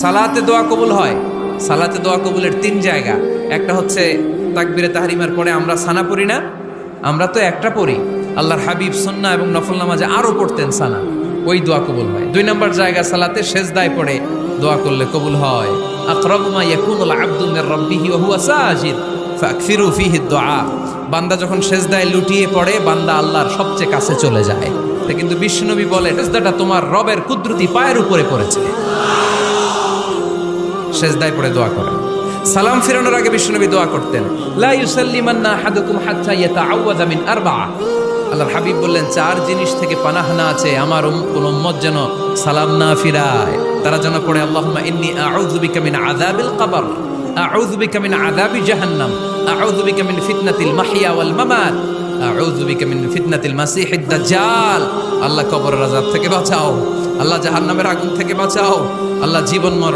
সালাতে দোয়া কবুল হয়। সালাতে দোয়া কবুলের তিন জায়গা। একটা হচ্ছে তাকবীরে তাহরিমার পরে আমরা সানা পড়ি না, আমরা তো একটা পড়ি। আল্লাহর হাবিব সুন্নাহ এবং নফল নামাজে আরো পড়তেন সানা, ওই দোয়া কবুল হয়। দুই নম্বর জায়গা সালাতে সেজদায় পড়ে দোয়া করলে কবুল হয়। আকরাবু মা ইয়াকুনুল আবদু মির রাব্বিহি ওয়া হুয়া সাজিদ ফাকসিরু ফীহি দুআ। বান্দা যখন সেজদায় লুটিয়ে পড়ে, বান্দা আল্লাহর সবচেয়ে কাছে চলে যায়। তা কিন্তু বিশ্বনবী বলে, সেজদাটা তোমার রবের কুদরতি পায়ের উপরে পড়েছে। সেজদায় পড়ে দোয়া করেন। সালাম ফিরানোর আগে বিশ্বনবী দোয়া করতেন, লা ইউসাল্লিমান্না আহাদুকুম হাত্তা ইয়াতাআওয়াযা মিন আরবা'a। আল্লাহর হাবিব বললেন, চার জিনিস থেকে পানাহ না আছে আমার কোন উম্মত যেন সালাম না ফিরায়। তারা যেন পড়ে, আল্লাহুম্মা ইন্নী আউযু বিকা মিন আযাবিল কবর, আউযু বিকা মিন আযাবি জাহান্নাম, আউযু বিকা মিন ফিতনাতিল মাহইয়া ওয়াল মামাত, আউযু বিকা মিন ফিতনাতিল মাসিহিদ দাজ্জাল। আল্লাহ কবরের আযাব থেকে বাঁচাও, আল্লাহ জাহান্নামের আগুন থেকে বাঁচাও, আল্লাহ জীবন মরণ